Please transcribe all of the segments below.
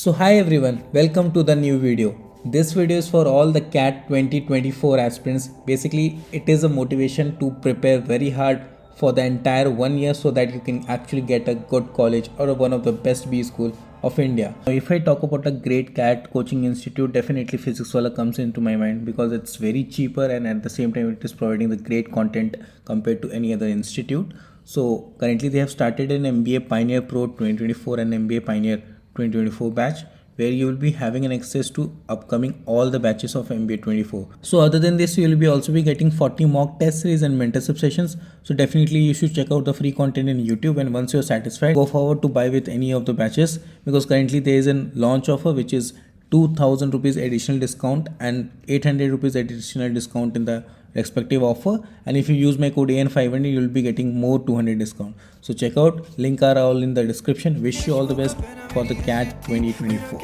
So hi everyone, welcome to the new video. This video is for all the CAT 2024 aspirants. Basically, it is a motivation to prepare very hard for the entire 1 year so that you can actually get a good college or one of the best B school of India. If I talk about a great CAT coaching institute, definitely Physics Wala comes into my mind because it's very cheaper and at the same time it is providing the great content compared to any other institute. So currently they have started an MBA Pioneer Pro 2024 and MBA Pioneer 2024 batch where you will be having an access to upcoming all the batches of MBA 24. So other than this, you will be also be getting 40 mock test series and mentorship sessions. So definitely you should check out the free content in YouTube, and once you're satisfied, go forward to buy with any of the batches because currently there is a launch offer which is 2000 rupees additional discount and 800 rupees additional discount in the respective offer, and if you use my code AN500 you will be getting more 200 discount. So check out, link are all in the description. Wish you all the best for the CAT 2024.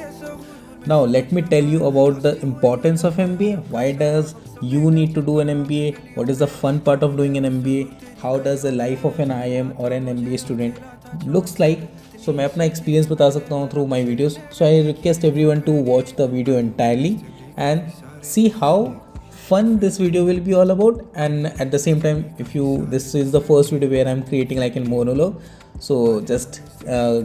Now let me tell you about the importance of MBA. Why does you need to do an MBA? What is the fun part of doing an MBA? How does the life of an IM or an MBA student looks like? So मैं अपना experience बता सकता हूँ through my videos. So I request everyone to watch the video entirely and see how fun this video will be all about. And at the same time, if you this is the first video where I'm creating like a monologue, so just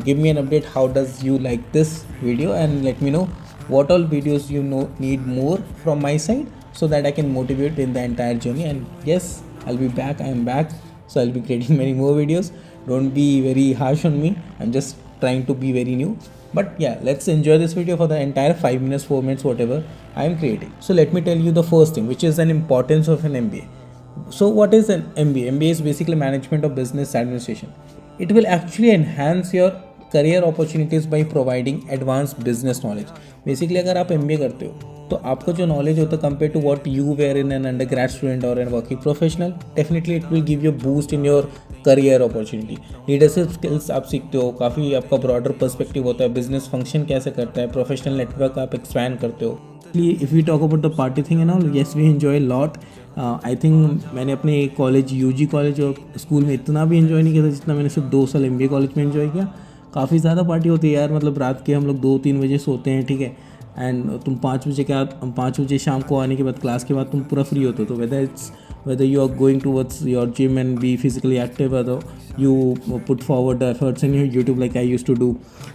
give me an update how does you like this video and let me know what all videos you know need more from my side so that I can motivate in the entire journey. And yes, I'll be back. I am back, so I'll be creating many more videos. Don't be very harsh on me, I'm just trying to be very new. But yeah, let's enjoy this video for the entire 5 minutes, 4 minutes, whatever I am creating. So let me tell you the first thing, which is an importance of an MBA. So what is an MBA? MBA is basically management of business administration. It will actually enhance your career opportunities by providing advanced business knowledge. Basically अगर आप MBA करते हो तो आपका जो knowledge होता है compare to what you were in an under grade student और an working professional, definitely it will give you boost in your career opportunity. Leadership skills आप सीखते हो, काफ़ी आपका ब्रॉडर पर्सपेक्टिव होता है, बिजनेस फंक्शन कैसे करता है, प्रोफेशनल नेटवर्क आप एक्सपैंड करते हो. If you talk about the party thing and all, yes we enjoy lot. I think मैंने अपने कॉलेज यूजी कॉलेज और स्कूल में इतना भी एंजॉय नहीं किया था जितना मैंने सिर्फ 2 साल MBA कॉलेज में एंजॉय किया. काफ़ी ज़्यादा पार्टी होती है यार, मतलब रात के हम लोग 2-3 बजे सोते हैं, ठीक है, एंड तुम 5 बजे के बाद 5 बजे शाम को आने के बाद क्लास के बाद तुम पूरा फ्री होते हो. तो whether you are going towards your gym and be physically active, or you put forward the efforts in your YouTube like I used to do,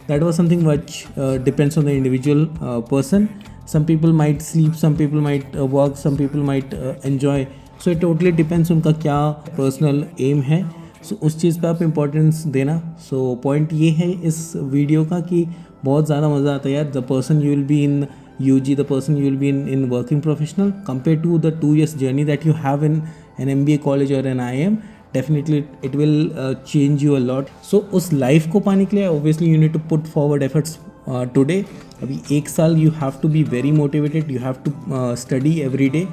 that was something which depends on the individual person. Some people might sleep, some people might work, some people might enjoy. So it totally depends उनका क्या personal M है. सो उस चीज़ पे आप importance देना. So point ये है इस वीडियो का कि बहुत ज़्यादा मज़ा आता है यार. The person you will be in UG, the person you will be in working professional compared to the 2 years journey that you have in an MBA college or an IM, definitely it will change you a lot. So उस life को पाने के लिए obviously you need to put forward efforts today. अभी 1 साल you have to be very motivated, you have to study every day,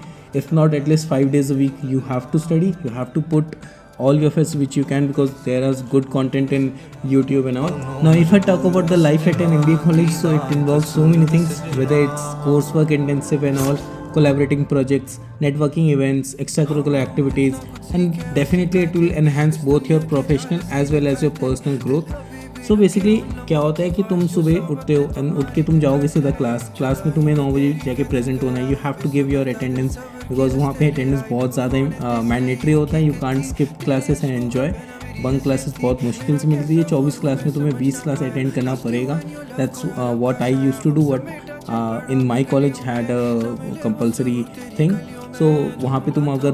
if not at least 5 days a week you have to study, you have to put all your efforts which you can because there is good content in YouTube and all. Now if I talk about the life at an MBA college, so it involves so many things, whether it's coursework intensive and all, collaborating projects, networking events, extracurricular activities, and definitely it will enhance both your professional as well as your personal growth. So basically क्या होता है कि तुम सुबह उठते हो and उठ के तुम जाओगे सीधा क्लास में तुम्हें 9 बजे जाके प्रेजेंट होना है. You have to give your attendance because वहाँ पे अटेंडेंस बहुत ज़्यादा मैंडेटरी होता है. You can't skip classes and enjoy. Bunk classes बहुत मुश्किल से मिलती है. 24 क्लास में तुम्हें 20 क्लास अटेंड करना पड़ेगा. That's what I use to do. What in my college had a compulsory thing. So वहाँ पे तुम अगर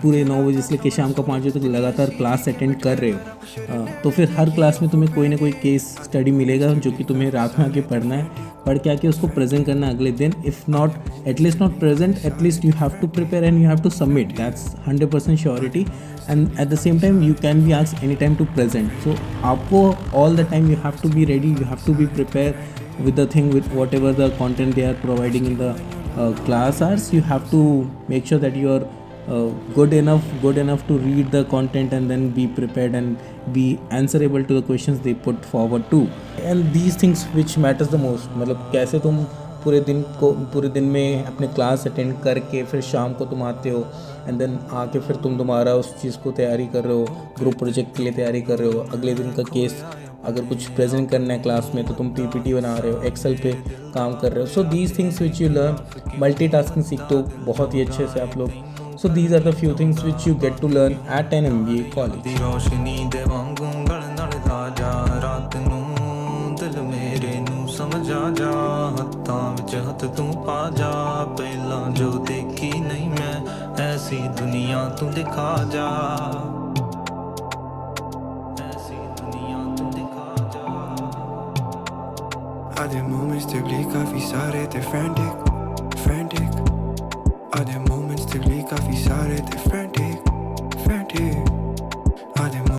पूरे 9 बजे से लेकर शाम का 5 बजे तक लगातार क्लास अटेंड कर रहे हो तो फिर हर क्लास में तुम्हें कोई ना कोई केस स्टडी मिलेगा जो कि तुम्हें रात में आके पढ़ना है. पढ़ के आके उसको प्रेजेंट करना है अगले दिन. If not at least not present, at least you have to prepare and you have to submit. That's 100% surety. And at the same time you can be asked any time to present. So आपको all the time you have to be ready, you have to be prepare with the thing, with whatever the content they are providing in the class hours. You have to make sure that you are good enough to read the content and then be prepared and be answerable to the questions they put forward too. And these things which matters the most, मतलब कैसे तुम पूरे दिन में अपने class attend करके फिर शाम को तुम आते हो एंड देन आके फिर तुम दोबारा उस चीज़ को तैयारी कर रहे हो, ग्रुप प्रोजेक्ट के लिए तैयारी कर रहे हो, अगले दिन का केस अगर कुछ प्रेजेंट करना है क्लास में तो तुम पीपीटी बना रहे हो, एक्सेल पे काम कर रहे हो। So these things which you learn, multitasking सीखते हो बहुत ही अच्छे से आप लोग। So these are the few things which you get to learn at an MBA college. रोशनी दे वांगू गल नाल राजा रात नू दिल मेरे नू समझ आ जा हत्थां विच हत्थ तू पा जा पहला जो देखी नहीं मैं ऐसी दुनिया तू दिखा जा ऐसी दुनिया तू दिखा जा। आधे moments te bli काफी सारे थे frantic, frantic. आधे moments te bli काफी सारे थे frantic.